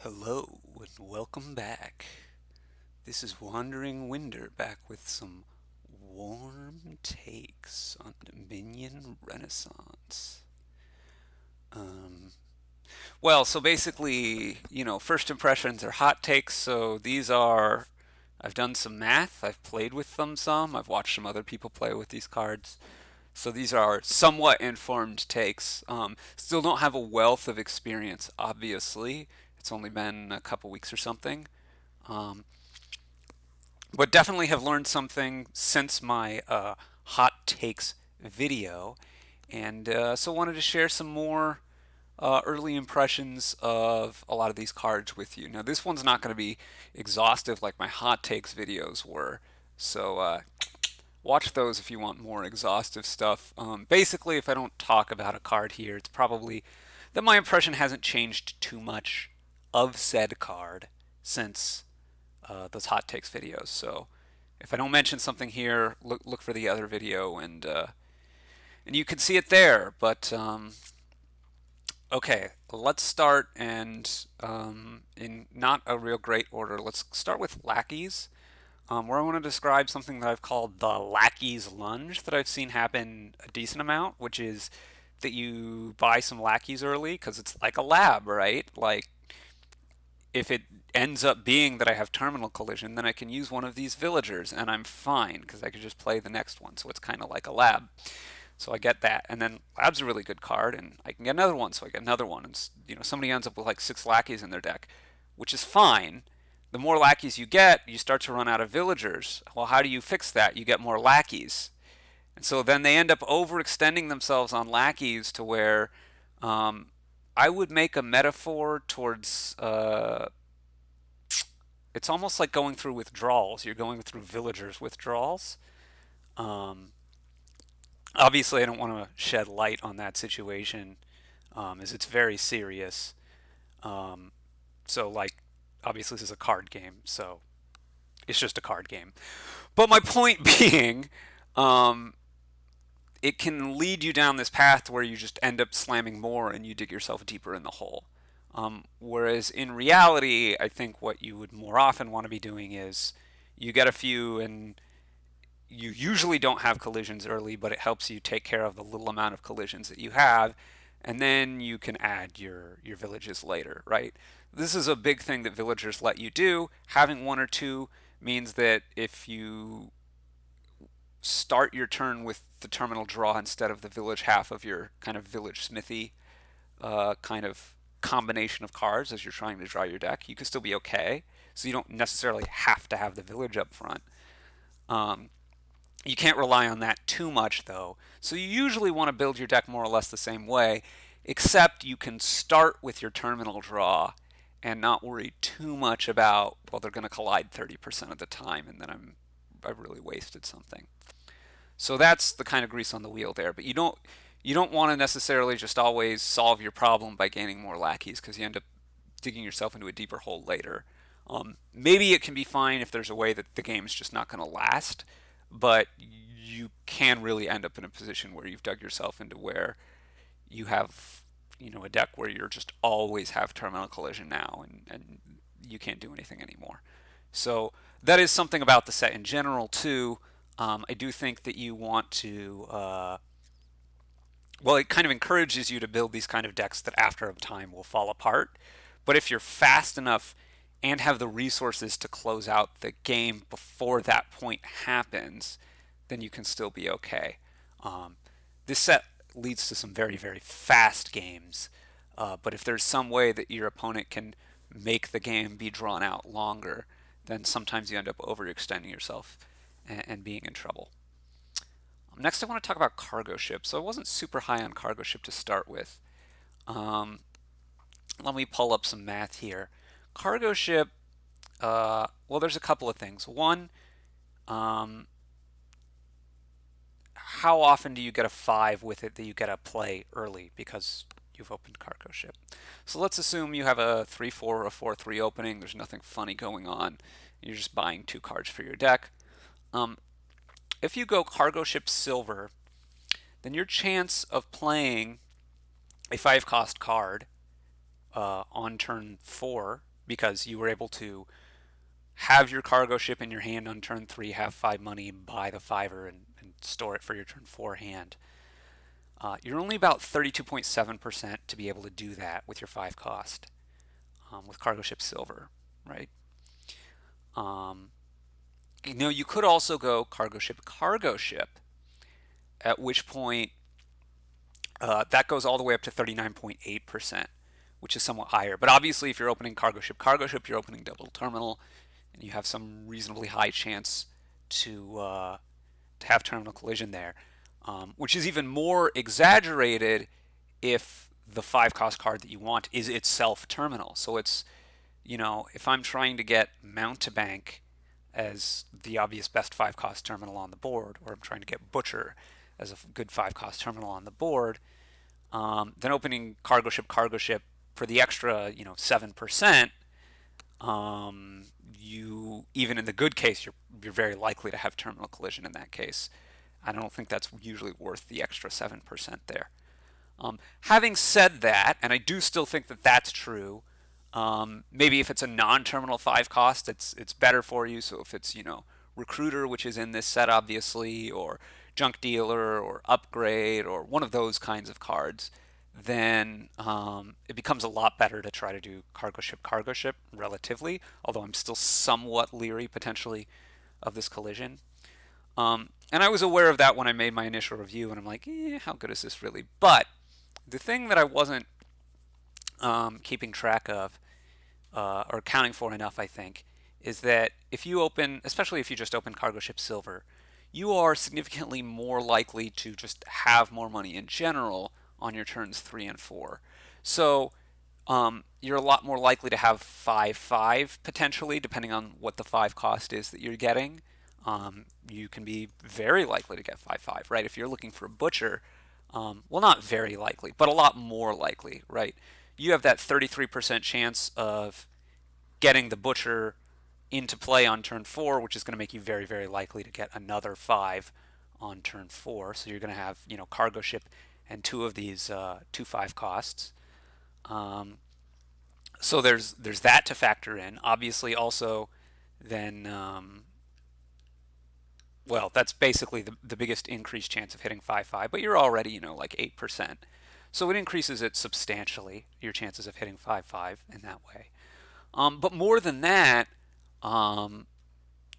Hello and welcome back. This is WanderingWinder back with some warm takes on Dominion Renaissance. Um, so basically, first impressions are hot takes. So these are, I've done some math, I've played with them some, I've watched some other people play with these cards. So these are somewhat informed takes. Still don't have a wealth of experience, obviously. It's only been a couple weeks or something. Um, but definitely have learned something since my hot takes video. And so wanted to share some more early impressions of a lot of these cards with you. Now, this one's not going to be exhaustive like my hot takes videos were. So watch those if you want more exhaustive stuff. Basically, if I don't talk about a card here, it's probably that my impression hasn't changed too much of said card since those hot takes videos. So if I don't mention something here, look for the other video and you can see it there. But okay, let's start and in not a real great order. Let's start with Lackeys, where I want to describe something that I've called the Lackeys Lunge that I've seen happen a decent amount, which is that you buy some lackeys early because it's like a lab, right? Like if it ends up being that I have terminal collision, then I can use one of these villagers and I'm fine because I could just play the next one. So it's kind of like a lab. So I get that, and then lab's a really good card, and I can get another one. So I get another one, and somebody ends up with like 6 lackeys in their deck, which is fine. The more lackeys you get, you start to run out of villagers. Well, how do you fix that? You get more lackeys, and so then they end up overextending themselves on lackeys to where I would make a metaphor towards it's almost like going through withdrawals. You're going through villagers withdrawals. Um, Obviously, I don't want to shed light on that situation, as it's very serious. Um, so, like, obviously, this is a card game, so it's just a card game. But my point being, um, it can lead you down this path where you just end up slamming more and you dig yourself deeper in the hole. Whereas in reality, I think what you would more often want to be doing is you get a few and you usually don't have collisions early, but it helps you take care of the little amount of collisions that you have, and then you can add your villages later, right? This is a big thing that villagers let you do. Having one or two means that if you start your turn with the terminal draw instead of the village half of your kind of village smithy kind of combination of cards as you're trying to draw your deck, you can still be okay. So you don't necessarily have to have the village up front. Um, you can't rely on that too much, though. So you usually want to build your deck more or less the same way, except you can start with your terminal draw and not worry too much about, well, they're going to collide 30% of the time, and then I've really wasted something. So that's the kind of grease on the wheel there. But you don't want to necessarily just always solve your problem by gaining more lackeys because you end up digging yourself into a deeper hole later. Maybe it can be fine if there's a way that the game's just not going to last, but you can really end up in a position where you've dug yourself into where you have, a deck where you're just always have terminal collision now, and you can't do anything anymore. So that is something about the set in general too. I do think that you want to, it kind of encourages you to build these kind of decks that after a time will fall apart. But if you're fast enough and have the resources to close out the game before that point happens, then you can still be okay. Um, this set leads to some very, very fast games. But if there's some way that your opponent can make the game be drawn out longer, then sometimes you end up overextending yourself and being in trouble. Next, I want to talk about cargo ship. So I wasn't super high on cargo ship to start with. Um, Let me pull up some math here. Cargo ship, there's a couple of things. One, um, how often do you get a 5 with it that you get to play early because you've opened cargo ship? So let's assume you have a 3-4 or a 4-3 opening. There's nothing funny going on. You're just buying 2 cards for your deck. If you go cargo ship silver, then your chance of playing a 5 cost card on turn 4 because you were able to have your cargo ship in your hand on turn 3, have 5 money, buy the 5er, and store it for your turn 4 hand. You're only about 32.7% to be able to do that with your 5 cost with cargo ship silver, right? You could also go cargo ship, at which point that goes all the way up to 39.8%, which is somewhat higher. But obviously, if you're opening cargo ship, you're opening double terminal, and you have some reasonably high chance to have terminal collision there, which is even more exaggerated if the 5 cost card that you want is itself terminal. So it's, if I'm trying to get Mountebank as the obvious best 5 cost terminal on the board, or I'm trying to get Butcher as a good 5 cost terminal on the board, then opening cargo ship for the extra 7%, you, even in the good case, you're very likely to have terminal collision in that case. I don't think that's usually worth the extra 7% there. Having said that, and I do still think that that's true, maybe if it's a non-terminal 5 cost, it's better for you. So if it's, Recruiter, which is in this set obviously, or Junk Dealer, or Upgrade, or one of those kinds of cards, then it becomes a lot better to try to do cargo ship relatively, although I'm still somewhat leery potentially of this collision. And I was aware of that when I made my initial review, and I'm like, how good is this really? But the thing that I wasn't keeping track of or accounting for enough, I think, is that if you open, especially if you just open cargo ship silver, you are significantly more likely to just have more money in general on your turns 3 and 4. So you're a lot more likely to have 5/5 potentially, depending on what the 5 cost is that you're getting. You can be very likely to get 5/5, right? If you're looking for a Butcher, well, not very likely, but a lot more likely, right? You have that 33% chance of getting the Butcher into play on turn 4, which is going to make you very, very likely to get another 5 on turn 4. So you're going to have, cargo ship and 2 of these 2/5 costs. So there's that to factor in. Obviously, also, then, well, that's basically the biggest increased chance of hitting 5/5, but you're already, like 8%. So it increases it substantially, your chances of hitting 5/5 in that way. But more than that,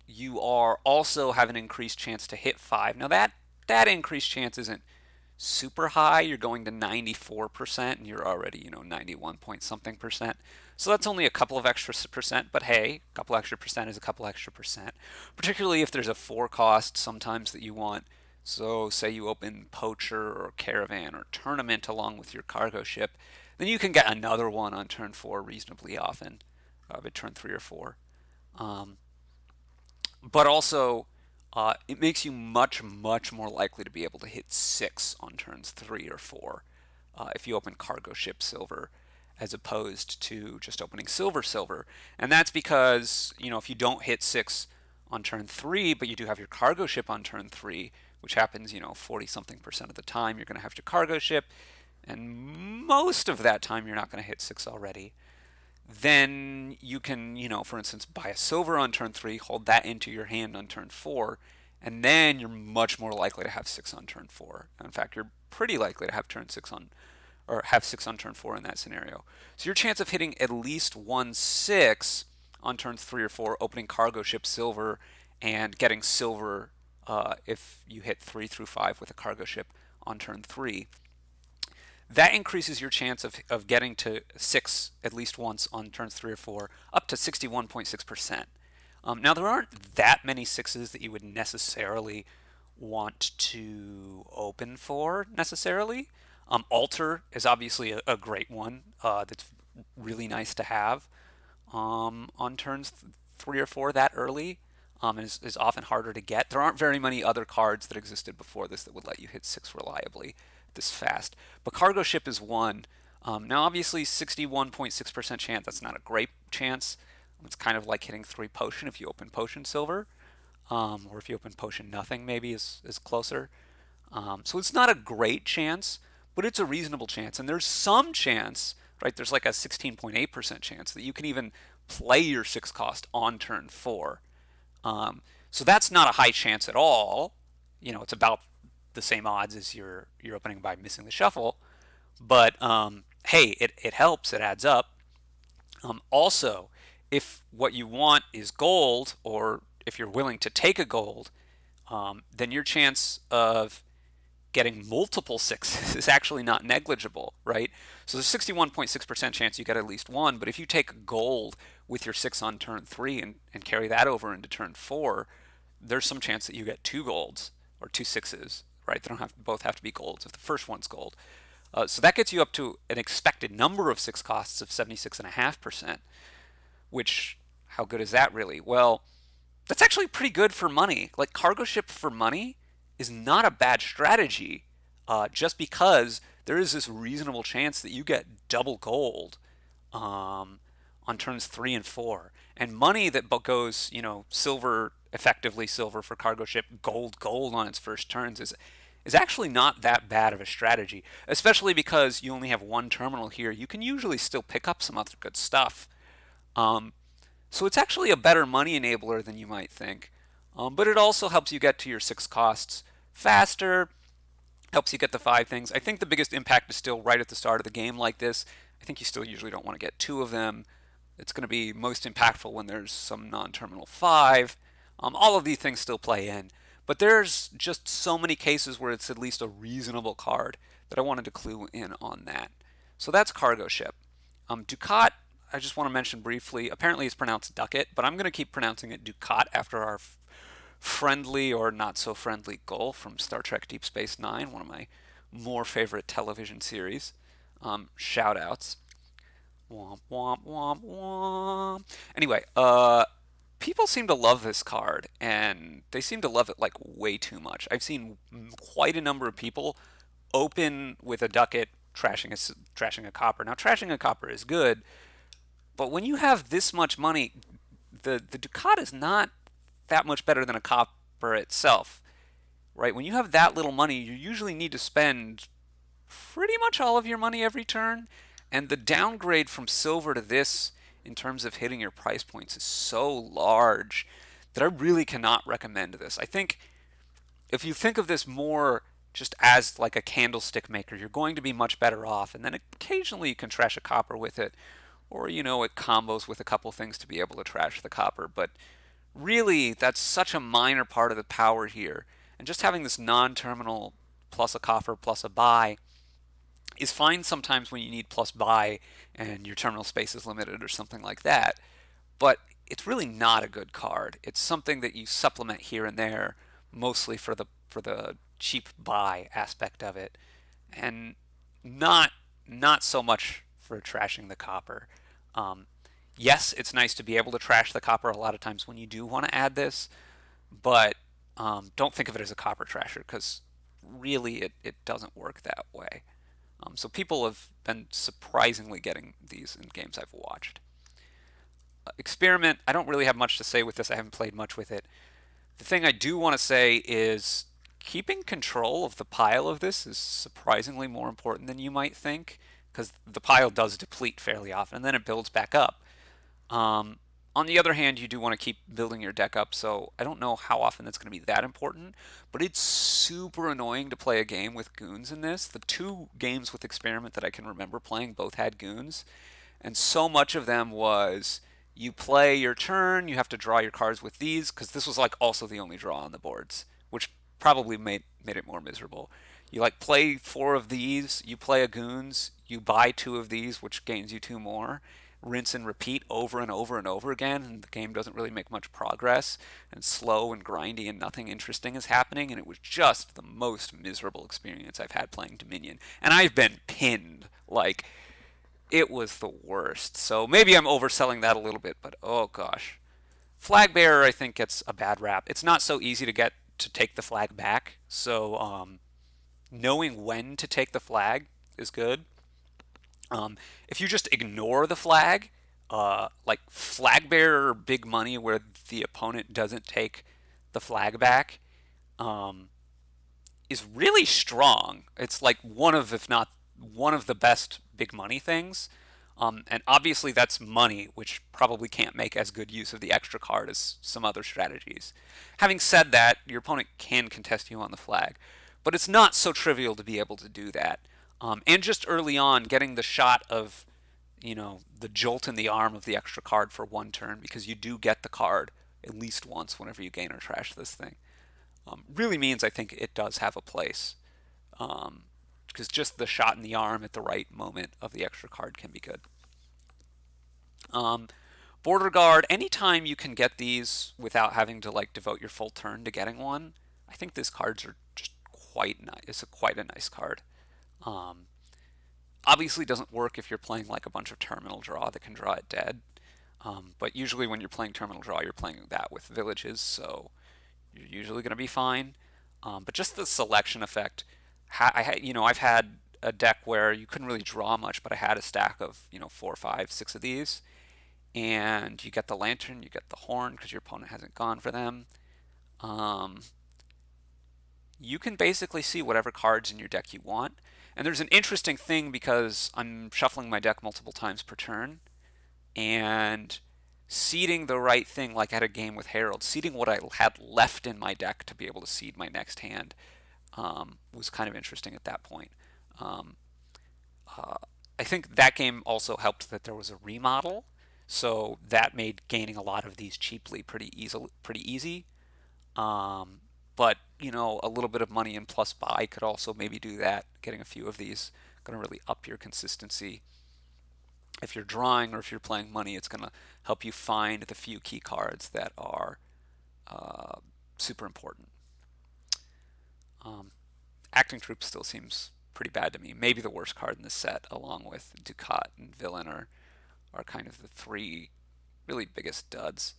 you are also have an increased chance to hit 5. Now that increased chance isn't super high. You're going to 94%, and you're already 91 point something percent. So that's only a couple of extra percent, but hey, a couple extra percent is a couple extra percent. Particularly if there's a 4 cost sometimes that you want. So say you open Poacher or Caravan or Tournament along with your cargo ship, then you can get another one on turn 4 reasonably often, at turn 3 or 4. But also, it makes you much, much more likely to be able to hit 6 on turns 3 or 4 if you open cargo ship silver, as opposed to just opening silver. And that's because, if you don't hit 6 on turn 3, but you do have your cargo ship on turn 3, which happens, 40 something percent of the time, you're going to have your cargo ship, and most of that time you're not going to hit 6 already. Then you can, for instance, buy a silver on turn 3, hold that into your hand on turn 4, and then you're much more likely to have 6 on turn 4. In fact, you're pretty likely to have 6 on turn 4 in that scenario. So your chance of hitting at least 1/6 on turns 3 or 4, opening cargo ship silver and getting silver if you hit 3 through 5 with a cargo ship on turn 3. That increases your chance of getting to 6 at least once on turns 3 or 4 up to 61.6%. Now, there aren't that many 6s that you would necessarily want to open for, necessarily. Alter is obviously a great one that's really nice to have on turns 3 or 4 that early. And is often harder to get. There aren't very many other cards that existed before this that would let you hit 6 reliably this fast. But cargo ship is one. Now, obviously, 61.6% chance, that's not a great chance. It's kind of like hitting 3 potion if you open potion silver. Or if you open potion nothing, maybe is closer. So it's not a great chance, but it's a reasonable chance. And there's some chance, right? There's like a 16.8% chance that you can even play your 6 cost on turn 4. Um, so that's not a high chance at all. It's about the same odds as your opening by missing the shuffle. But hey, it helps. It adds up. Also, if what you want is gold, or if you're willing to take a gold, then your chance of getting multiple sixes is actually not negligible, right? So there's 61.6% chance you get at least one, but if you take gold with your 6 on turn 3 and carry that over into turn 4, there's some chance that you get 2 golds or 2 sixes, right? They don't have both have to be golds if the first one's gold. So that gets you up to an expected number of 6 costs of 76.5%, which, how good is that really? Well, that's actually pretty good for money. Like, cargo ship for money is not a bad strategy, just because there is this reasonable chance that you get double gold on turns 3 and 4. And money that goes, silver, effectively silver for cargo ship, gold on its first turns is actually not that bad of a strategy, especially because you only have one terminal here. You can usually still pick up some other good stuff. So it's actually a better money enabler than you might think. But it also helps you get to your 6 costs faster, helps you get the 5 things. I think the biggest impact is still right at the start of the game like this. I think you still usually don't want to get 2 of them. It's going to be most impactful when there's some non-terminal 5. All of these things still play in. But there's just so many cases where it's at least a reasonable card that I wanted to clue in on that. So that's cargo ship. Ducat, I just want to mention briefly, apparently it's pronounced ducat, but I'm going to keep pronouncing it Ducat after our friendly or not so friendly goal from Star Trek Deep Space Nine, one of my more favorite television series. Shout outs. Womp womp womp womp. Anyway, people seem to love this card, and they seem to love it like way too much. I've seen quite a number of people open with a ducat, trashing a copper. Now, trashing a copper is good, but when you have this much money, the ducat is not that much better than a copper itself, right? When you have that little money, you usually need to spend pretty much all of your money every turn, and the downgrade from silver to this in terms of hitting your price points is so large that I really cannot recommend this. I think if you think of this more just as like a candlestick maker, you're going to be much better off, and then occasionally you can trash a copper with it, or it combos with a couple things to be able to trash the copper, but really that's such a minor part of the power here. And just having this non-terminal plus a copper plus a buy is fine sometimes when you need plus buy and your terminal space is limited or something like that, but it's really not a good card. It's something that you supplement here and there, mostly for the cheap buy aspect of it, and not so much for trashing the copper. Yes, it's nice to be able to trash the copper a lot of times when you do want to add this, but don't think of it as a copper trasher, because really it doesn't work that way. So people have been surprisingly getting these in games I've watched. Experiment, I don't really have much to say with this. I haven't played much with it. The thing I do want to say is keeping control of the pile of this is surprisingly more important than you might think, because the pile does deplete fairly often, and then it builds back up. On the other hand, you do want to keep building your deck up, so I don't know how often that's going to be that important, but it's super annoying to play a game with goons in this. The 2 games with Experiment that I can remember playing both had goons, and so much of them was you play your turn, you have to draw your cards with these, because this was like also the only draw on the boards, which probably made it more miserable. You like play 4 of these, you play a goons, you buy 2 of these, which gains you 2 more, rinse and repeat over and over and over again, and the game doesn't really make much progress, and slow and grindy, and nothing interesting is happening, and it was just the most miserable experience I've had playing Dominion. And I've been pinned, like, it was the worst. So maybe I'm overselling that a little bit, but oh gosh. Flag bearer, I think, gets a bad rap. It's not so easy to get to take the flag back, so knowing when to take the flag is good. If you just ignore the flag, like flag bearer big money where the opponent doesn't take the flag back, is really strong. It's like one of, if not one of the best big money things. And obviously that's money, which probably can't make as good use of the extra card as some other strategies. Having said that, your opponent can contest you on the flag, but it's not so trivial to be able to do that. And just early on, getting the shot of, the jolt in the arm of the extra card for one turn, because you do get the card at least once whenever you gain or trash this thing, really means I think it does have a place. Because just the shot in the arm at the right moment of the extra card can be good. Border guard, anytime you can get these without having to like devote your full turn to getting one, I think these cards are just quite nice. It's quite a nice card. Um, Obviously doesn't work if you're playing like a bunch of terminal draw that can draw it dead. But usually when you're playing terminal draw, you're playing that with villages, so you're usually going to be fine. But just the selection effect, I've had a deck where you couldn't really draw much, but I had a stack of 4, 5, 6 of these, and you get the lantern, you get the horn because your opponent hasn't gone for them. Um, you can basically see whatever cards in your deck you want. And there's an interesting thing because I'm shuffling my deck multiple times per turn, and seeding the right thing, like I had a game with Harold, seeding what I had left in my deck to be able to seed my next hand was kind of interesting at that point. Um, uh, I think that game also helped that there was a remodel, so that made gaining a lot of these cheaply pretty easy. Um, but a little bit of money and plus buy could also maybe do that. Getting a few of these going to really up your consistency. If you're drawing or if you're playing money, it's going to help you find the few key cards that are uh, super important. Um, Acting Troop still seems pretty bad to me. Maybe the worst card in the set, along with Ducat and Villain, are kind of the three really biggest duds.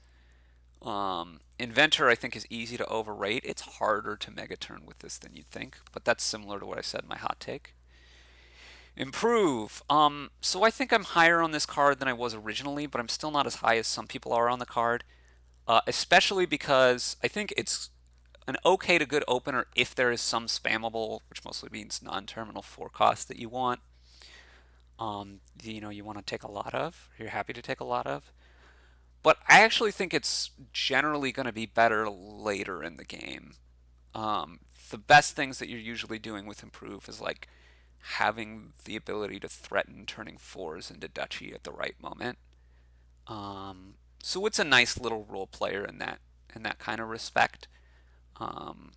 Inventor, I think, is easy to overrate. It's harder to mega turn with this than you'd think, but that's similar to what I said in my hot take. Improve. So I think I'm higher on this card than I was originally, but I'm still not as high as some people are on the card. Especially because I think it's an okay to good opener if there is some spammable, which mostly means non-terminal 4 cost that you want. You want to take a lot of. You're happy to take a lot of. But I actually think it's generally going to be better later in the game. The best things that you're usually doing with improve is like having the ability to threaten turning 4s into duchy at the right moment. So it's a nice little role player in that kind of respect, um,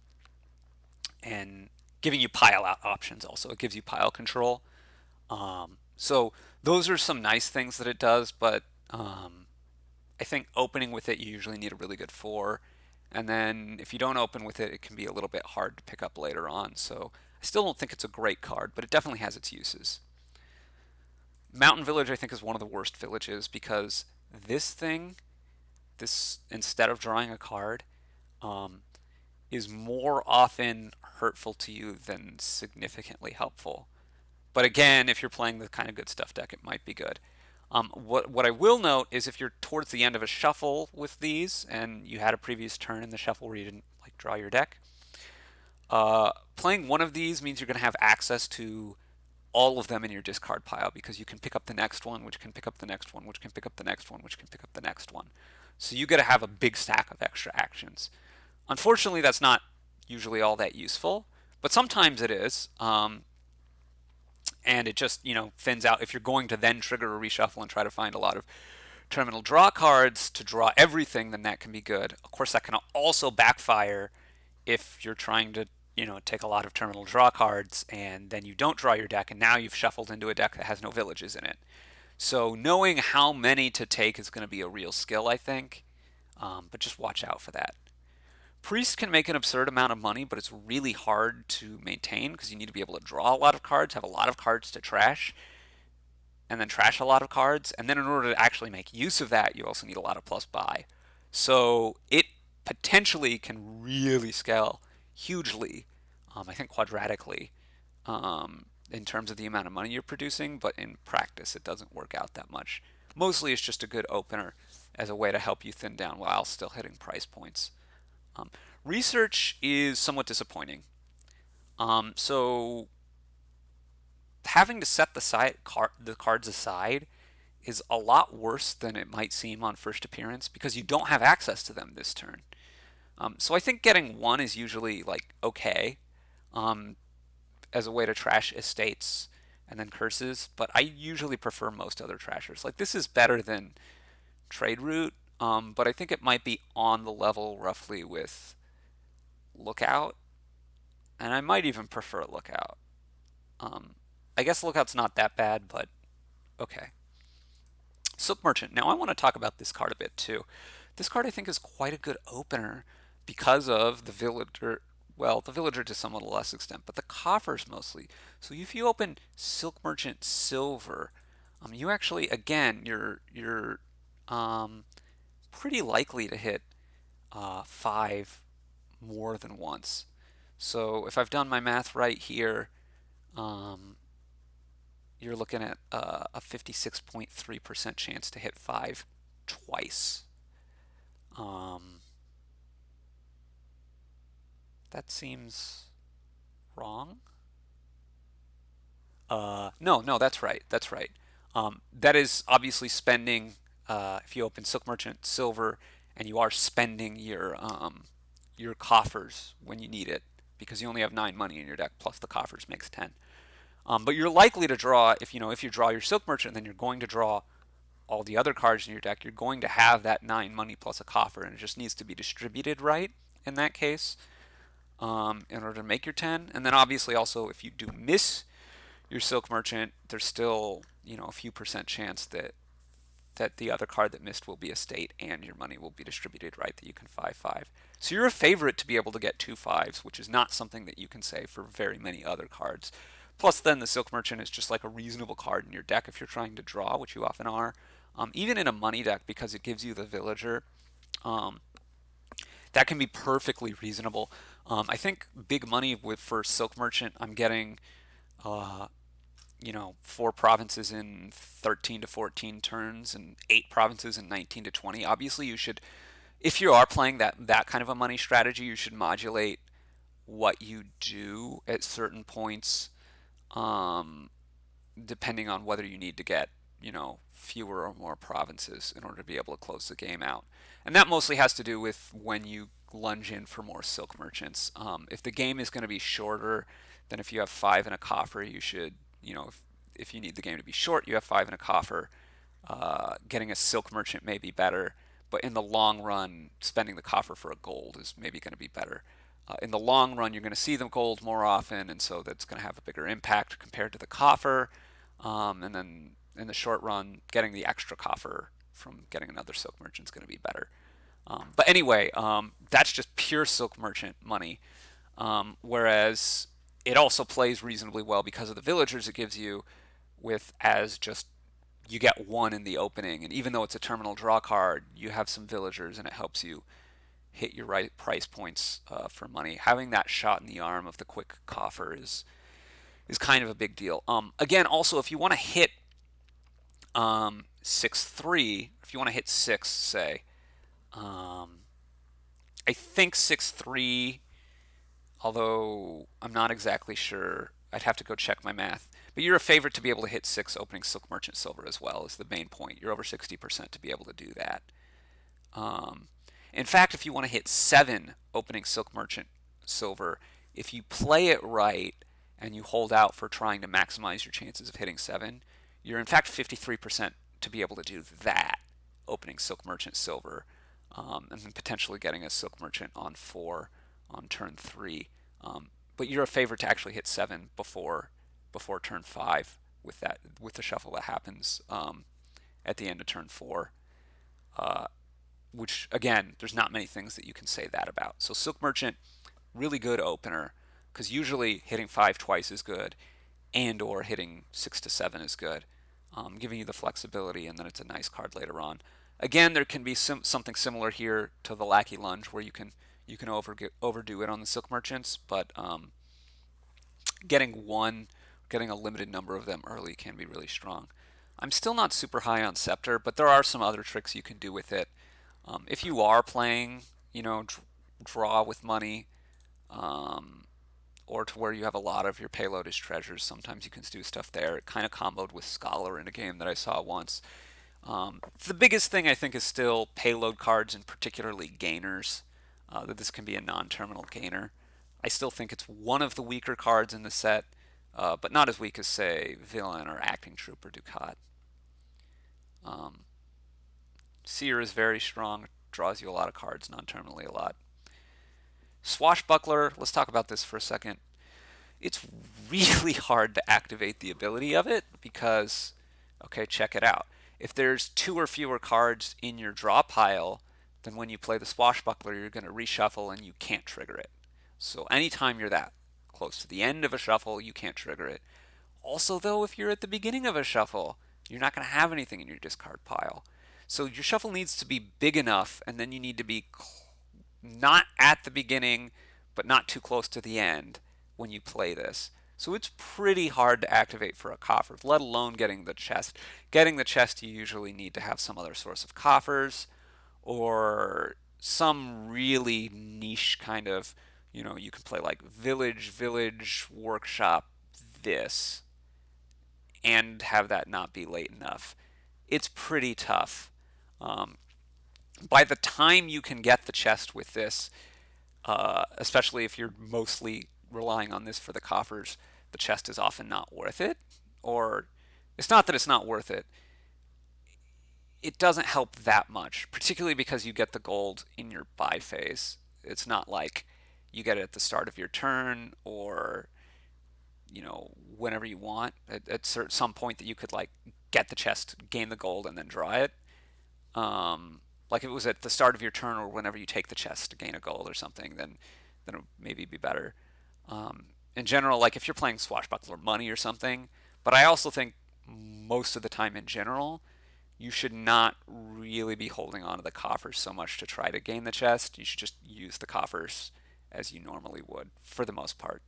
and giving you pile out options. Also, it gives you pile control. So those are some nice things that it does, but I think opening with it, you usually need a really good 4. And then if you don't open with it, it can be a little bit hard to pick up later on. So I still don't think it's a great card, but it definitely has its uses. Mountain Village, I think, is one of the worst villages because this instead of drawing a card, um, is more often hurtful to you than significantly helpful. But again, if you're playing the kind of good stuff deck, it might be good. What I will note is if you're towards the end of a shuffle with these, and you had a previous turn in the shuffle where you didn't like draw your deck, playing one of these means you're going to have access to all of them in your discard pile because you can pick up the next one, which can pick up the next one, which can pick up the next one, which can pick up the next one. So you got to have a big stack of extra actions. Unfortunately, that's not usually all that useful, but sometimes it is. And it just thins out. If you're going to then trigger a reshuffle and try to find a lot of terminal draw cards to draw everything, then that can be good. Of course, that can also backfire if you're trying to take a lot of terminal draw cards and then you don't draw your deck, and now you've shuffled into a deck that has no villages in it. So knowing how many to take is going to be a real skill, I think. But just watch out for that. Priest can make an absurd amount of money, but it's really hard to maintain because you need to be able to draw a lot of cards, have a lot of cards to trash, and then trash a lot of cards. And then in order to actually make use of that, you also need a lot of plus buy. So it potentially can really scale hugely, I think quadratically, in terms of the amount of money you're producing, but in practice it doesn't work out that much. Mostly it's just a good opener as a way to help you thin down while still hitting price points. Um, Research is somewhat disappointing. So having to set the cards aside is a lot worse than it might seem on first appearance because you don't have access to them this turn. So I think getting one is usually like okay um, as a way to trash estates and then curses, but I usually prefer most other trashers. Like this is better than trade route, but I think it might be on the level roughly with lookout, and I might even prefer lookout. Um, I guess lookout's not that bad, but okay. Silk Merchant. Now I want to talk about this card a bit too. This card I think is quite a good opener because of the villager. Well, the villager to somewhat less extent, but the coffers mostly. So if you open Silk Merchant Silver, you actually again you're um, pretty likely to hit five more than once. So if I've done my math right here, um, you're looking at a 56.3% chance to hit five twice. Um, that seems wrong. No, that's right. That's right. That is obviously spending. If you open Silk Merchant Silver and you are spending your coffers when you need it, because you only have 9 money in your deck, plus the coffers makes 10. But you're likely to draw if you draw your Silk Merchant, then you're going to draw all the other cards in your deck. You're going to have that 9 money plus a coffer, and it just needs to be distributed right in that case in order to make your 10. And then obviously also if you do miss your Silk Merchant, there's still a few percent chance that the other card that missed will be a state and your money will be distributed right, that you can 5-5. So you're a favorite to be able to get 2 5s, which is not something that you can say for very many other cards. Plus, then the Silk Merchant is just like a reasonable card in your deck if you're trying to draw, which you often are. Even in a money deck, because it gives you the villager, um, that can be perfectly reasonable. I think big money for Silk Merchant, I'm getting uh, 4 provinces in 13 to 14 turns and 8 provinces in 19 to 20. Obviously, you should, if you are playing that kind of a money strategy, you should modulate what you do at certain points, um, depending on whether you need to get fewer or more provinces in order to be able to close the game out. And that mostly has to do with when you lunge in for more Silk Merchants. If the game is going to be shorter than if you have 5 in a coffer, you should, if you need the game to be short, you have 5 in a coffer. Getting a Silk Merchant may be better, but in the long run, spending the coffer for a gold is maybe going to be better. In the long run, you're going to see the gold more often, and so that's going to have a bigger impact compared to the coffer. And then in the short run, getting the extra coffer from getting another Silk Merchant is going to be better. But anyway, that's just pure Silk Merchant money. Whereas it also plays reasonably well because of the villagers it gives you, with as just you get one in the opening, and even though it's a terminal draw card, you have some villagers, and it helps you hit your right price points for money. Having that shot in the arm of the quick coffer is kind of a big deal. Again, also if you want to hit 6-3, if you want to hit 6, say, I think 6-3, although I'm not exactly sure. I'd have to go check my math. But you're a favorite to be able to hit 6 opening Silk Merchant Silver as well, is the main point. You're over 60% to be able to do that. Um, in fact, if you want to hit 7 opening Silk Merchant Silver, if you play it right and you hold out for trying to maximize your chances of hitting 7, you're in fact 53% to be able to do that, opening Silk Merchant Silver, and then potentially getting a Silk Merchant on 4 on turn 3. But you're a favorite to actually hit 7 before turn 5 with the shuffle that happens at the end of turn 4. Which again, there's not many things that you can say that about. So Silk Merchant, really good opener, because usually hitting 5 twice is good, and or hitting 6 to 7 is good, giving you the flexibility, and then it's a nice card later on. Again, there can be something similar here to the Lackey Lunge, where you can overdo it on the Silk Merchants, but getting a limited number of them early can be really strong. I'm still not super high on Scepter, but there are some other tricks you can do with it. If you are playing, draw with money, or to where you have a lot of your payload as treasures, sometimes you can do stuff there. It kind of comboed with Scholar in a game that I saw once. The biggest thing I think is still payload cards and particularly gainers, that this can be a non-terminal gainer. I still think it's one of the weaker cards in the set, but not as weak as, say, Villain or Acting Troop or Ducat. Um, Seer is very strong, draws you a lot of cards non-terminally a lot. Swashbuckler, let's talk about this for a second. It's really hard to activate the ability of it because, okay, check it out. If there's two or fewer cards in your draw pile, then when you play the Swashbuckler, you're going to reshuffle and you can't trigger it. So anytime you're that close to the end of a shuffle, you can't trigger it. Also, though, if you're at the beginning of a shuffle, you're not going to have anything in your discard pile. So your shuffle needs to be big enough, and then you need to be not at the beginning, but not too close to the end when you play this. So it's pretty hard to activate for a coffer, let alone getting the chest. Getting the chest, you usually need to have some other source of coffers or some really niche kind of, you can play like Village, Workshop, this, and have that not be late enough. It's pretty tough. Um, by the time you can get the chest with this, especially if you're mostly relying on this for the coffers, the chest is often not worth it. Or it's not that it's not worth it. It doesn't help that much, particularly because you get the gold in your buy phase. It's not like you get it at the start of your turn or whenever you want at some point that you could like get the chest, gain the gold, and then draw it. Like if it was at the start of your turn or whenever you take the chest to gain a gold or something, then it would maybe be better. In general, like if you're playing Swashbuckler Money or something, but I also think most of the time in general, you should not really be holding on to the coffers so much to try to gain the chest. You should just use the coffers as you normally would for the most part.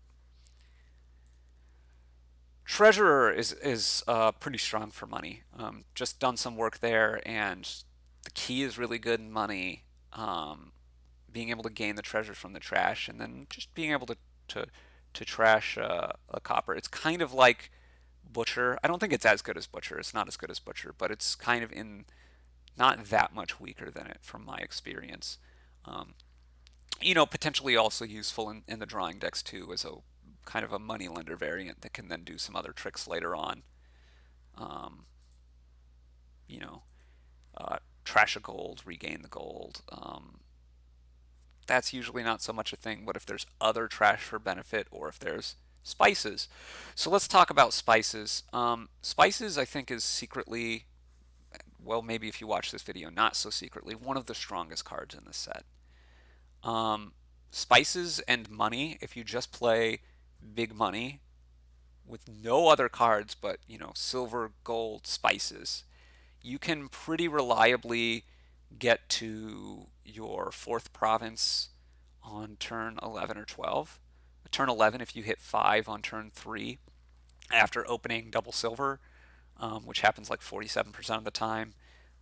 Treasurer is pretty strong for money. Just done some work there, and the key is really good in money. Being able to gain the treasures from the trash, and then just being able to to trash a copper. It's kind of like Butcher. I don't think it's as good as Butcher. It's not as good as Butcher, but it's kind of in not that much weaker than it from my experience. Um, Potentially also useful in the drawing decks too as a kind of a moneylender variant that can then do some other tricks later on. Um, you know, Trash a gold, regain the gold. That's usually not so much a thing, but if there's other trash for benefit or if there's spices. So let's talk about spices. Spices, I think, is secretly, well, maybe if you watch this video, not so secretly, one of the strongest cards in the set. Um, Spices and money, if you just play big money with no other cards but, silver, gold, spices, you can pretty reliably get to your fourth province on turn 11 or 12. Turn 11 if you hit 5 on turn 3 after opening double silver, which happens like 47% of the time.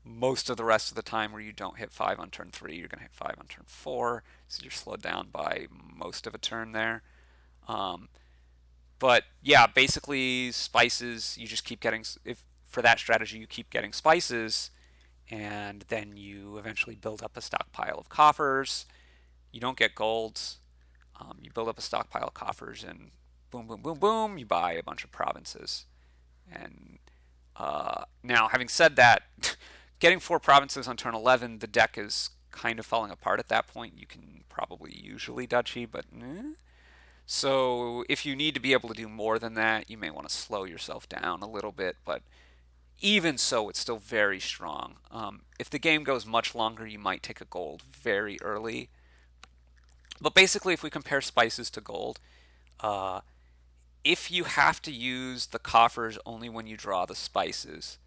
Most of the rest of the time where you don't hit 5 on turn 3, you're going to hit 5 on turn 4, so you're slowed down by most of a turn there. Um, but yeah, basically spices, you just keep getting, if for that strategy you keep getting spices, and then you eventually build up a stockpile of coffers. You don't get golds. You build up a stockpile of coffers, and boom, boom, boom, boom, you buy a bunch of provinces. And now, having said that, getting 4 provinces on turn 11, the deck is kind of falling apart at that point. You can probably usually duchy, but so if you need to be able to do more than that, you may want to slow yourself down a little bit. But even so, it's still very strong. If the game goes much longer, you might take a gold very early. But basically, if we compare spices to gold, uh, if you have to use the coffers only when you draw the spices,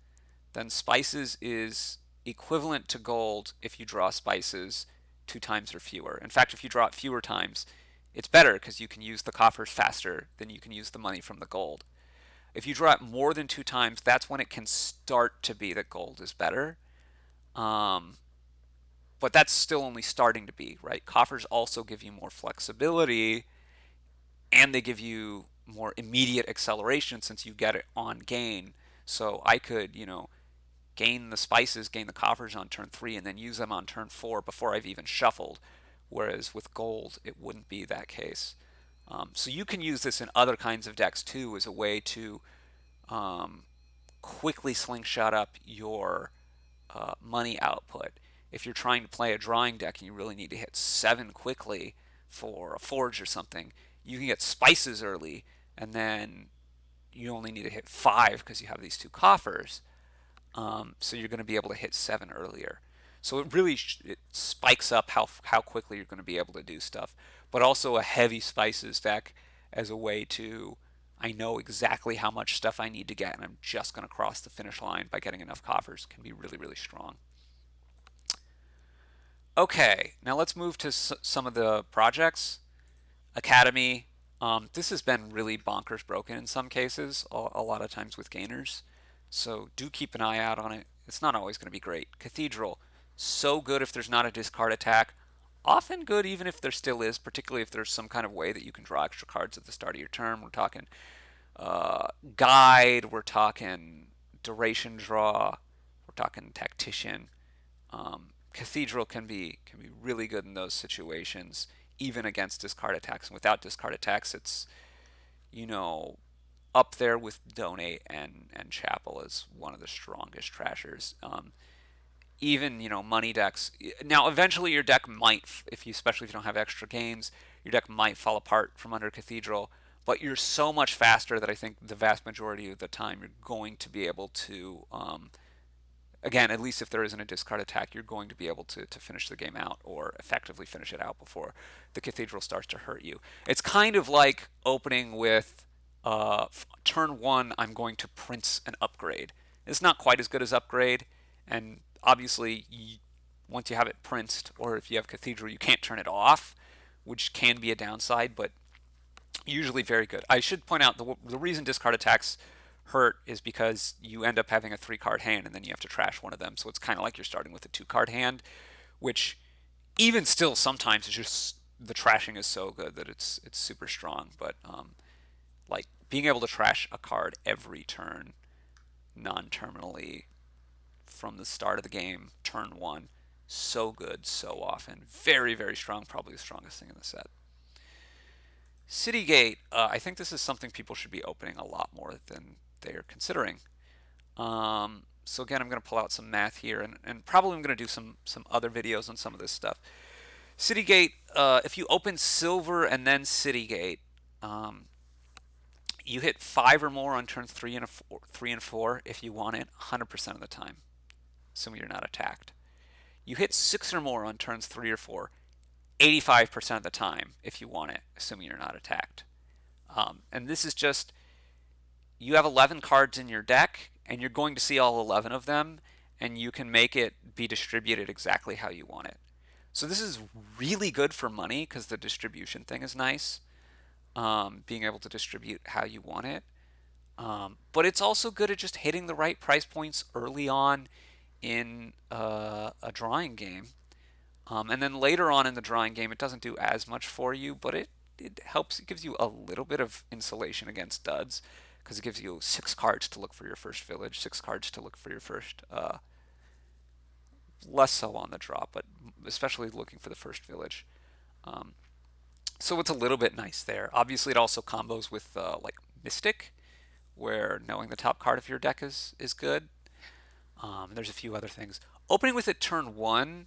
then spices is equivalent to gold if you draw spices 2 times or fewer. In fact, if you draw it fewer times, it's better because you can use the coffers faster than you can use the money from the gold. If you draw it more than 2 times, that's when it can start to be that gold is better. Um, but that's still only starting to be, right? Coffers also give you more flexibility and they give you more immediate acceleration since you get it on gain. So I could, gain the spices, gain the coffers on turn 3, and then use them on turn 4 before I've even shuffled. Whereas with gold, it wouldn't be that case. So you can use this in other kinds of decks too as a way to um, quickly slingshot up your money output. If you're trying to play a drawing deck and you really need to hit 7 quickly for a forge or something, you can get spices early, and then you only need to hit 5 because you have these 2 coffers. So you're going to be able to hit 7 earlier. So it really it spikes up how quickly you're going to be able to do stuff. But also a heavy spices deck as a way to, I know exactly how much stuff I need to get, and I'm just going to cross the finish line by getting enough coffers, can be really, really strong. Okay, now let's move to some of the projects. Academy. This has been really bonkers broken in some cases, a lot of times with gainers. So do keep an eye out on it. It's not always going to be great. Cathedral, so good if there's not a discard attack. Often good even if there still is, particularly if there's some kind of way that you can draw extra cards at the start of your turn. We're talking guide, we're talking duration draw, we're talking tactician. Cathedral can be really good in those situations, even against discard attacks. And without discard attacks, it's you know up there with donate and chapel as one of the strongest trashers. Even money decks. Now, eventually, your deck might, if you especially if you don't have extra games, your deck might fall apart from under Cathedral. But you're so much faster that I think the vast majority of the time you're going to be able to again, at least if there isn't a discard attack, you're going to be able to finish the game out or effectively finish it out before the Cathedral starts to hurt you. It's kind of like opening with turn 1, I'm going to Prince an upgrade. It's not quite as good as upgrade, and obviously, once you have it Princed, or if you have Cathedral, you can't turn it off, which can be a downside, but usually very good. I should point out the reason discard attacks hurt is because you end up having a 3-card hand and then you have to trash one of them. So it's kind of like you're starting with a 2-card hand, which even still sometimes is just the trashing is so good that it's super strong. But like being able to trash a card every turn non-terminally from the start of the game, turn 1, so good so often. Very, very strong, probably the strongest thing in the set. Citygate, I think this is something people should be opening a lot more than they are considering. So again, I'm going to pull out some math here, and probably I'm going to do some other videos on some of this stuff. Citygate, if you open Silver and then Citygate, you hit 5 or more on turns 3 and 4 if you want it 100% of the time, assuming you're not attacked. You hit 6 or more on turns 3 or 4 85% of the time if you want it, assuming you're not attacked. And this is just, you have 11 cards in your deck, and you're going to see all 11 of them, and you can make it be distributed exactly how you want it. So this is really good for money because the distribution thing is nice, being able to distribute how you want it. But it's also good at just hitting the right price points early on in a drawing game. And then later on in the drawing game, it doesn't do as much for you, but it helps. It gives you a little bit of insulation against duds because it gives you 6 cards to look for your first village, 6 cards to look for your first, less so on the draw, but especially looking for the first village. So it's a little bit nice there. Obviously, it also combos with like Mystic, where knowing the top card of your deck is good. There's a few other things. Opening with it turn 1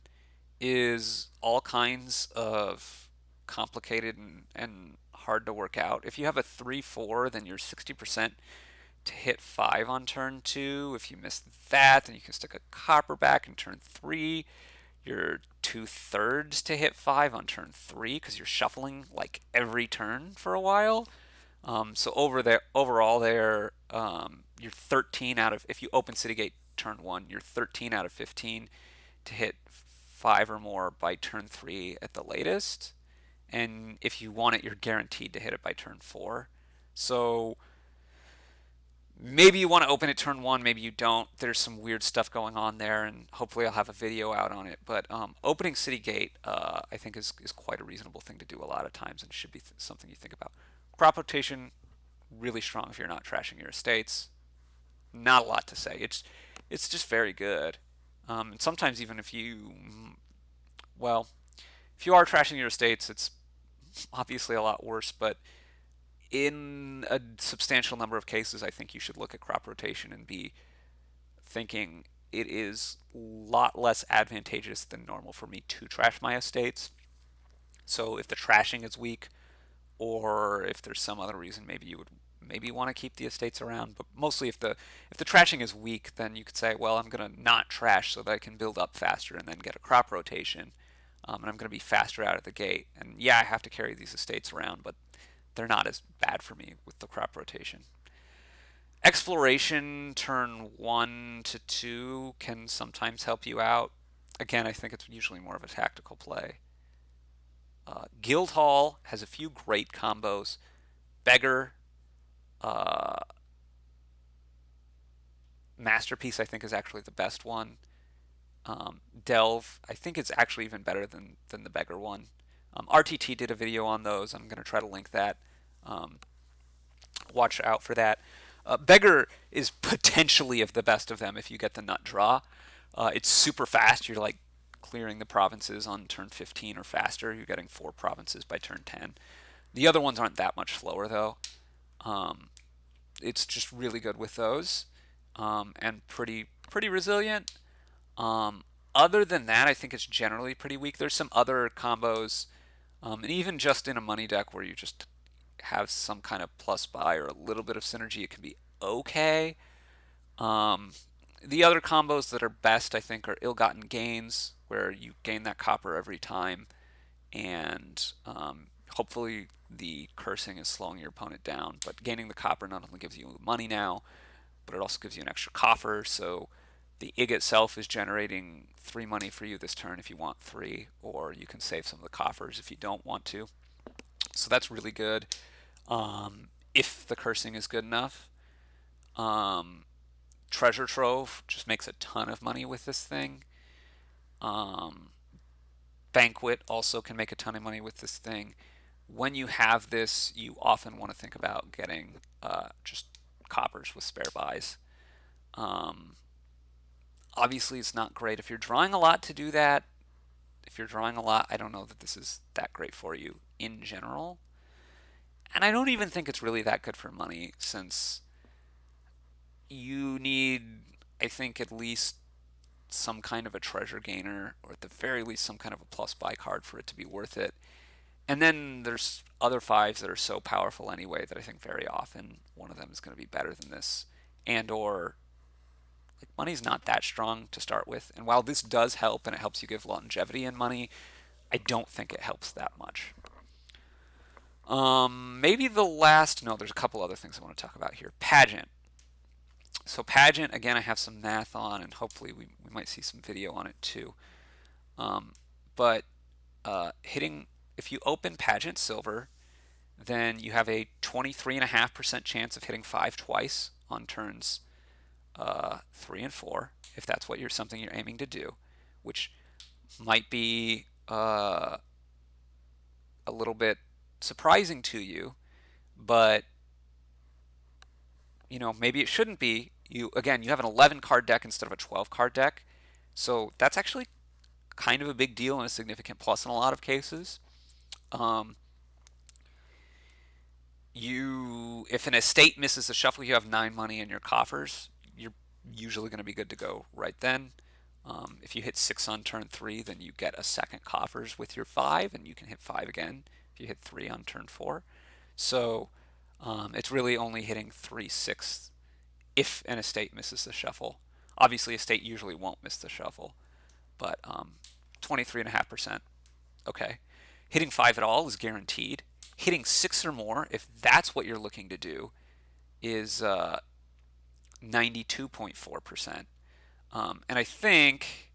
is all kinds of complicated and hard to work out. If you have a 3-4, then you're 60% to hit 5 on turn 2. If you miss that, then you can stick a copper back in turn 3. You're 2/3 to hit 5 on turn 3 because you're shuffling like every turn for a while. So overall you're 13 out of, if you open Citygate turn 1, you're 13 out of 15 to hit 5 or more by turn 3 at the latest. And if you want it, you're guaranteed to hit it by turn 4. So maybe you want to open it turn 1, maybe you don't. There's some weird stuff going on there, and hopefully I'll have a video out on it. But opening Citygate, I think, is quite a reasonable thing to do a lot of times, and should be something you think about. Crop rotation, really strong if you're not trashing your estates. Not a lot to say. It's just very good. And sometimes even well, if you are trashing your estates, it's obviously a lot worse, but in a substantial number of cases, I think you should look at crop rotation and be thinking it is a lot less advantageous than normal for me to trash my estates. So if the trashing is weak, or if there's some other reason, maybe you would maybe want to keep the estates around. But mostly, if the trashing is weak, then you could say, well, I'm going to not trash so that I can build up faster and then get a crop rotation, and I'm going to be faster out of the gate. And yeah, I have to carry these estates around, but they're not as bad for me with the crop rotation. Exploration turn 1 to 2 can sometimes help you out. Again, I think it's usually more of a tactical play. Guildhall has a few great combos. Beggar, uh, Masterpiece, I think, is actually the best one. Delve, I think it's actually even better than the Beggar one. RTT did a video on those. I'm going to try to link that. Um, Watch out for that. Beggar is potentially of the best of them if you get the nut draw. It's super fast. You're like clearing the provinces on turn 15 or faster. You're getting 4 provinces by turn 10. The other ones aren't that much slower though. Um, it's just really good with those, and pretty resilient. Um, Other than that, I think it's generally pretty weak. There's some other combos, and even just in a money deck where you just have some kind of plus buy or a little bit of synergy, it can be okay. Um, the other combos that are best, I think, are ill-gotten gains, where you gain that copper every time, and hopefully the cursing is slowing your opponent down. But gaining the copper not only gives you money now, but it also gives you an extra coffer. So the IG itself is generating 3 money for you this turn if you want 3, or you can save some of the coffers if you don't want to. So that's really good. If the cursing is good enough. Um, Treasure Trove just makes a ton of money with this thing. Um, Banquet also can make a ton of money with this thing. When you have this, you often want to think about getting just coppers with spare buys. Um, Obviously, it's not great if you're drawing a lot to do that. If you're drawing a lot, I don't know that this is that great for you in general. And I don't even think it's really that good for money, since you need, I think, at least some kind of a treasure gainer, or at the very least some kind of a plus buy card for it to be worth it. And then there's other fives that are so powerful anyway that I think very often one of them is going to be better than this. And or like, money's not that strong to start with. And while this does help and it helps you give longevity in money, I don't think it helps that much. Maybe the last, no, there's a couple other things I want to talk about here. Pageant. So Pageant, again, I have some math on, and hopefully we might see some video on it too. But hitting, if you open Pageant Silver, then you have a 23.5% chance of hitting 5 twice on turns 3 and 4, if that's what something you're aiming to do, which might be a little bit surprising to you, but maybe it shouldn't be. You have an 11 card deck instead of a 12 card deck, so that's actually kind of a big deal and a significant plus in a lot of cases. Um, if an estate misses the shuffle, you have 9 money in your coffers. You're usually going to be good to go right then. If you hit 6 on turn 3, then you get a second coffers with your 5, and you can hit 5 again if you hit 3 on turn 4. So it's really only hitting 3/6 if an estate misses the shuffle. Obviously, estate usually won't miss the shuffle, but 23.5%. Okay. Hitting 5 at all is guaranteed. Hitting 6 or more, if that's what you're looking to do, is 92.4%. And I think,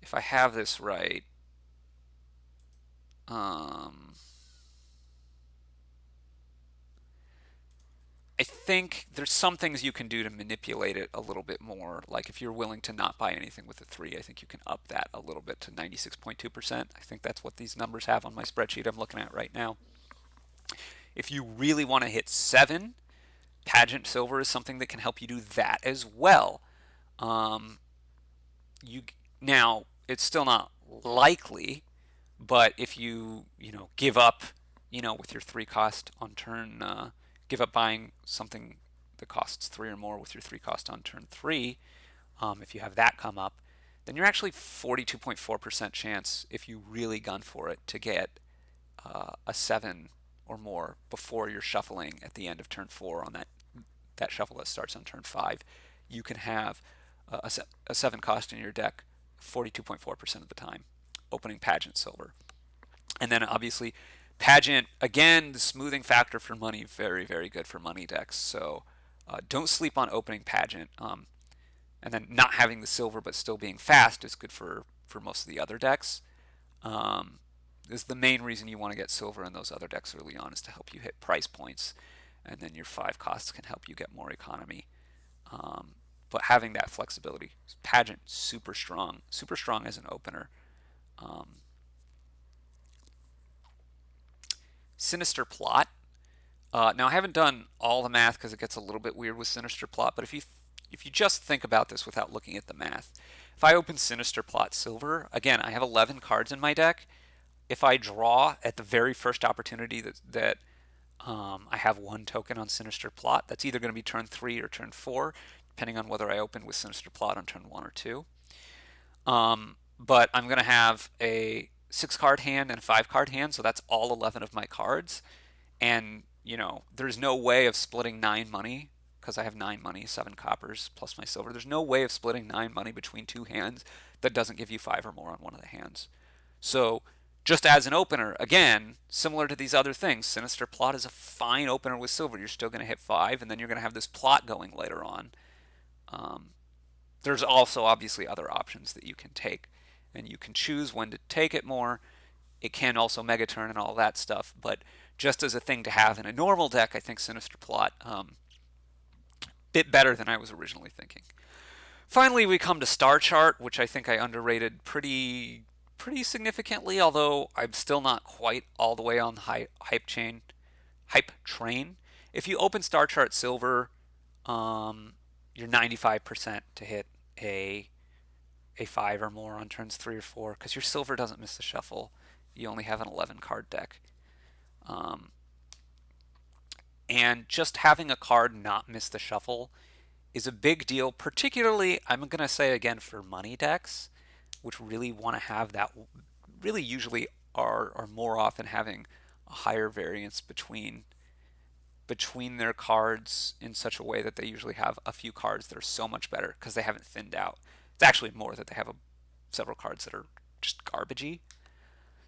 if I have this right, I think there's some things you can do to manipulate it a little bit more. Like if you're willing to not buy anything with a 3, I think you can up that a little bit to 96.2%. I think that's what these numbers have on my spreadsheet I'm looking at right now. If you really want to hit 7, Pageant Silver is something that can help you do that as well. Um, you now it's still not likely, but if you give up, with your 3 cost on turn, give up buying something that costs 3 or more with your 3 cost on turn 3, if you have that come up, then you're actually 42.4% chance, if you really gun for it, to get a 7 or more before you're shuffling at the end of turn 4 on that shuffle that starts on turn 5. You can have a 7 cost in your deck 42.4% of the time, opening Pageant Silver. And then obviously, Pageant, again, the smoothing factor for money, very, very good for money decks. So don't sleep on opening Pageant. And then not having the silver but still being fast is good for most of the other decks. Is the main reason you want to get silver in those other decks early on, is to help you hit price points, and then your 5 costs can help you get more economy. But having that flexibility, Pageant, super strong as an opener. Sinister Plot. Now I haven't done all the math because it gets a little bit weird with Sinister Plot, but if you just think about this without looking at the math, if I open Sinister Plot Silver, again, I have 11 cards in my deck. If I draw at the very first opportunity that I have 1 token on Sinister Plot, that's either going to be turn 3 or turn 4, depending on whether I open with Sinister Plot on turn 1 or 2. But I'm going to have a 6-card hand and a 5-card hand, so that's all 11 of my cards. And, there's no way of splitting 9 money, because I have 9 money, 7 coppers plus my silver. There's no way of splitting 9 money between 2 hands that doesn't give you 5 or more on one of the hands. So, just as an opener, again, similar to these other things, Sinister Plot is a fine opener with silver. You're still going to hit 5, and then you're going to have this plot going later on. There's also obviously other options that you can take, and you can choose when to take it more. It can also mega turn and all that stuff, but just as a thing to have in a normal deck, I think Sinister Plot, bit better than I was originally thinking. Finally, we come to Star Chart, which I think I underrated pretty significantly, although I'm still not quite all the way on the hype train. If you open Star Chart Silver, you're 95% to hit a 5 or more on turns 3 or 4, because your silver doesn't miss the shuffle. You only have an 11 card deck. And just having a card not miss the shuffle is a big deal, particularly, I'm going to say again, for money decks, which really want to have that, really usually are more often having a higher variance between their cards, in such a way that they usually have a few cards that are so much better because they haven't thinned out. It's actually more that they have several cards that are just garbagey.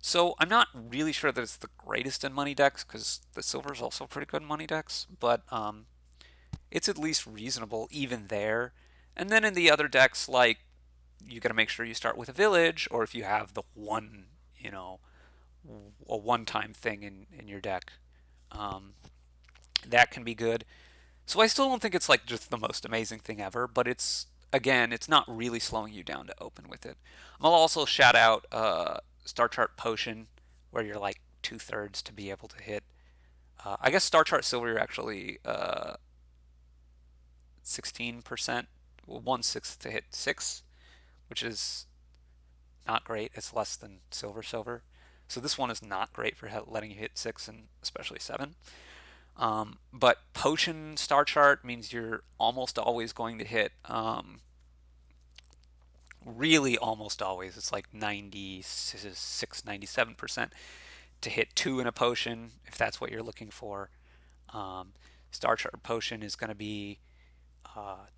So I'm not really sure that it's the greatest in money decks, because the silver is also pretty good in money decks, but it's at least reasonable even there. And then in the other decks, like, you got to make sure you start with a village, or if you have the one, a one-time thing in your deck, that can be good. So I still don't think it's like just the most amazing thing ever, but it's not really slowing you down to open with it. I'll also shout out Star Chart Potion, where you're like 2/3 to be able to hit. I guess Star Chart Silver, you're actually 16%, 1/6 to hit 6, which is not great. It's less than silver. So this one is not great for letting you hit 6 and especially 7. But Potion Star Chart means you're almost always going to hit, really almost always, it's like 96, 97% to hit 2 in a potion, if that's what you're looking for. Star Chart Potion is going to be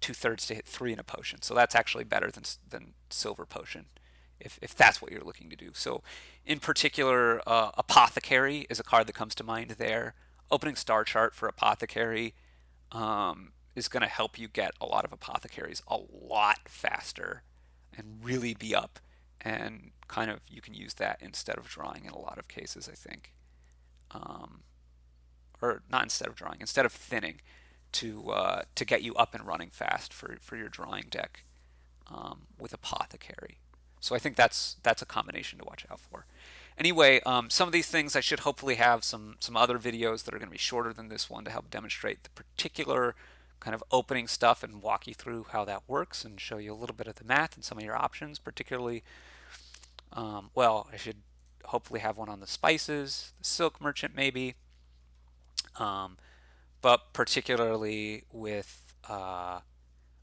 2/3 to hit 3 in a potion. So that's actually better than Silver Potion, if that's what you're looking to do. So in particular, Apothecary is a card that comes to mind there. Opening Star Chart for Apothecary is going to help you get a lot of Apothecaries a lot faster and really be up. And kind of, you can use that instead of drawing in a lot of cases, I think. Or not instead of drawing, instead of thinning, to get you up and running fast for your drawing deck with Apothecary. So I think that's a combination to watch out for. Anyway, some of these things I should hopefully have some other videos that are going to be shorter than this one to help demonstrate the particular kind of opening stuff and walk you through how that works and show you a little bit of the math and some of your options, particularly, well, I should hopefully have one on the spices, the silk merchant maybe, but particularly with, oh,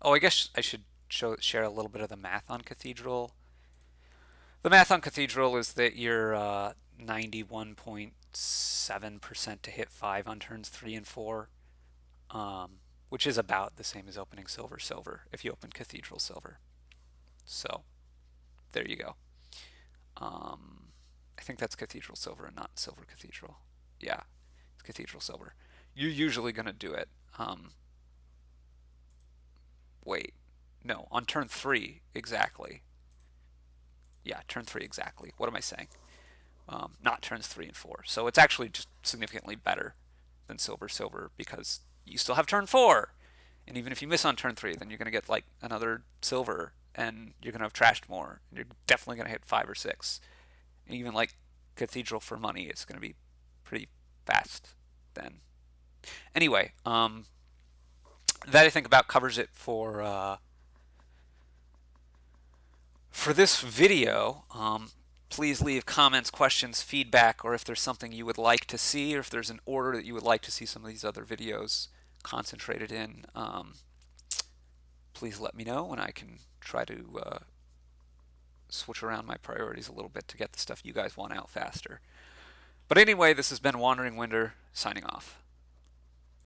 I guess I should share a little bit of the math on Cathedral. The math on Cathedral is that you're 91.7% to hit 5 on turns 3 and 4, which is about the same as opening Silver Silver if you open Cathedral Silver. So there you go. I think that's Cathedral Silver and not Silver Cathedral. Yeah, it's Cathedral Silver. You're usually going to do it. Wait, no, on turn 3 exactly. Yeah, turn 3 exactly. What am I saying? Not turns 3 and 4. So it's actually just significantly better than Silver Silver because you still have turn 4. And even if you miss on turn 3, then you're going to get like another silver and you're going to have trashed more. And you're definitely going to hit 5 or 6. And even like Cathedral for money, it's going to be pretty fast then. Anyway, that I think about covers it for this video. Please leave comments, questions, feedback, or if there's something you would like to see, or if there's an order that you would like to see some of these other videos concentrated in. Please let me know, and I can try to switch around my priorities a little bit to get the stuff you guys want out faster. But anyway, this has been WanderingWinder signing off.